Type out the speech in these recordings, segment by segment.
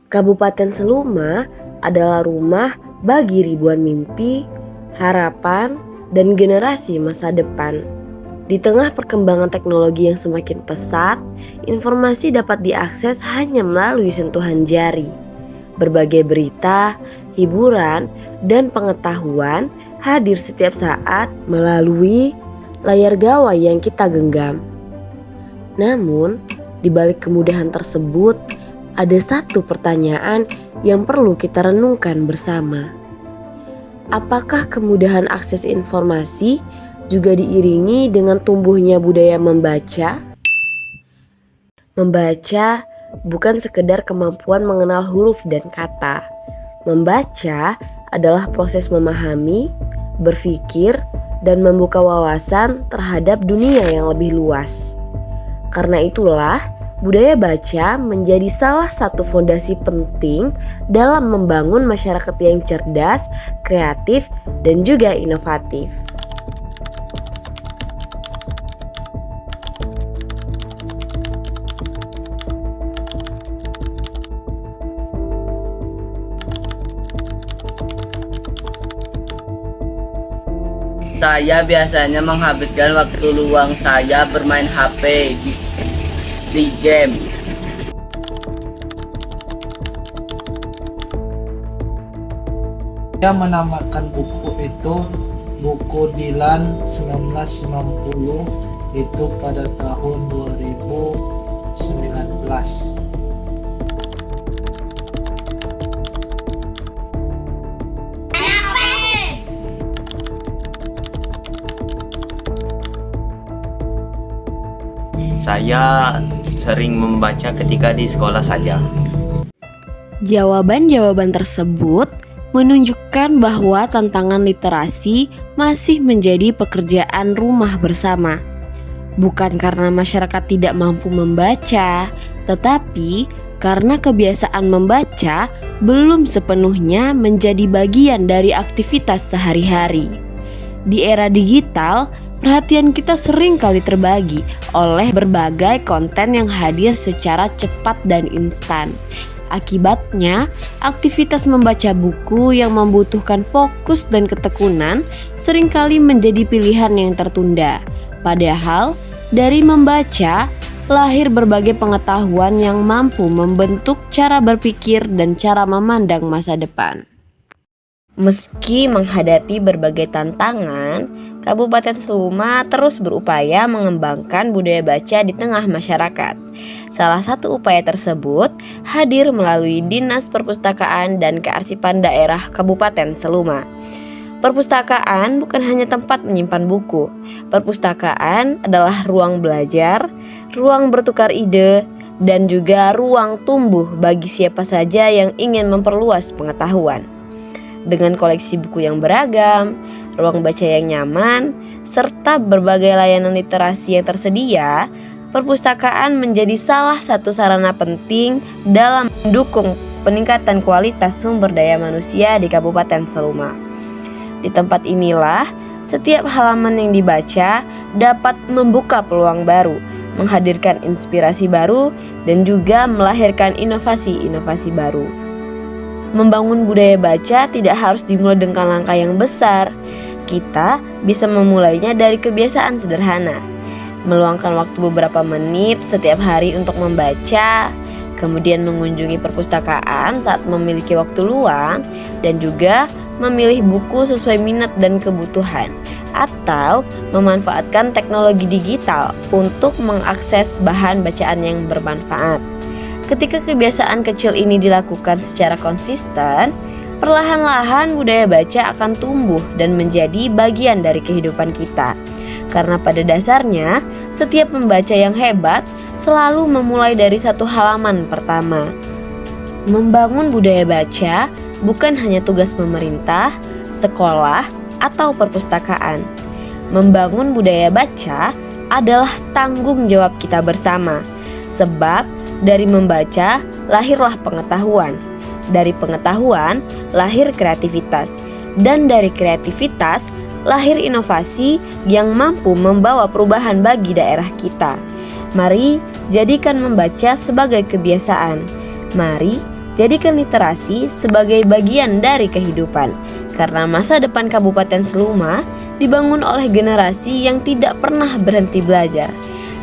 Kabupaten Seluma adalah rumah bagi ribuan mimpi, harapan, dan generasi masa depan. Di tengah perkembangan teknologi yang semakin pesat, informasi dapat diakses hanya melalui sentuhan jari. Berbagai berita, hiburan, dan pengetahuan hadir setiap saat melalui layar gawai yang kita genggam. Namun, di balik kemudahan tersebut, ada satu pertanyaan yang perlu kita renungkan bersama. Apakah kemudahan akses informasi juga diiringi dengan tumbuhnya budaya membaca? Membaca bukan sekedar kemampuan mengenal huruf dan kata. Membaca adalah proses memahami, berpikir, dan membuka wawasan terhadap dunia yang lebih luas. Karena itulah, budaya baca menjadi salah satu fondasi penting dalam membangun masyarakat yang cerdas, kreatif, dan juga inovatif. Saya biasanya menghabiskan waktu luang saya bermain HP di game. Dia menamakan buku itu buku Dylan 1990 itu pada tahun 2019. Saya sering membaca ketika di sekolah saja. Jawaban-jawaban tersebut menunjukkan bahwa tantangan literasi masih menjadi pekerjaan rumah bersama. Bukan karena masyarakat tidak mampu membaca, tetapi karena kebiasaan membaca belum sepenuhnya menjadi bagian dari aktivitas sehari-hari. Di era digital, perhatian kita sering kali terbagi oleh berbagai konten yang hadir secara cepat dan instan. Akibatnya, aktivitas membaca buku yang membutuhkan fokus dan ketekunan seringkali menjadi pilihan yang tertunda. Padahal, dari membaca, lahir berbagai pengetahuan yang mampu membentuk cara berpikir dan cara memandang masa depan. Meski menghadapi berbagai tantangan, Kabupaten Seluma terus berupaya mengembangkan budaya baca di tengah masyarakat. Salah satu upaya tersebut hadir melalui Dinas Perpustakaan dan Kearsipan Daerah Kabupaten Seluma. Perpustakaan bukan hanya tempat menyimpan buku. Perpustakaan adalah ruang belajar, ruang bertukar ide, dan juga ruang tumbuh bagi siapa saja yang ingin memperluas pengetahuan. Dengan koleksi buku yang beragam, ruang baca yang nyaman, serta berbagai layanan literasi yang tersedia, perpustakaan menjadi salah satu sarana penting dalam mendukung peningkatan kualitas sumber daya manusia di Kabupaten Seluma. Di tempat inilah, setiap halaman yang dibaca dapat membuka peluang baru, menghadirkan inspirasi baru, dan juga melahirkan inovasi-inovasi baru. Membangun budaya baca tidak harus dimulai dengan langkah yang besar. Kita bisa memulainya dari kebiasaan sederhana. Meluangkan waktu beberapa menit setiap hari untuk membaca, kemudian mengunjungi perpustakaan saat memiliki waktu luang, dan juga memilih buku sesuai minat dan kebutuhan, atau memanfaatkan teknologi digital untuk mengakses bahan bacaan yang bermanfaat. Ketika kebiasaan kecil ini dilakukan secara konsisten, perlahan-lahan budaya baca akan tumbuh dan menjadi bagian dari kehidupan kita. Karena pada dasarnya, setiap pembaca yang hebat selalu memulai dari satu halaman pertama. Membangun budaya baca bukan hanya tugas pemerintah, sekolah, atau perpustakaan. Membangun budaya baca adalah tanggung jawab kita bersama. Sebab dari membaca lahirlah pengetahuan. Dari pengetahuan lahir kreativitas. Dan dari kreativitas lahir inovasi yang mampu membawa perubahan bagi daerah kita. Mari jadikan membaca sebagai kebiasaan. Mari Jadikan literasi sebagai bagian dari kehidupan, karena masa depan Kabupaten Seluma dibangun oleh generasi yang tidak pernah berhenti belajar.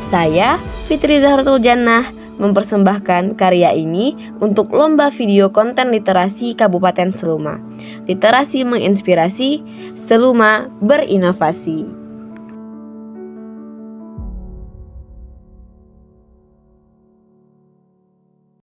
Saya, Fitri Zahratul Jannah, mempersembahkan karya ini untuk lomba video konten literasi Kabupaten Seluma. Literasi menginspirasi, Seluma berinovasi.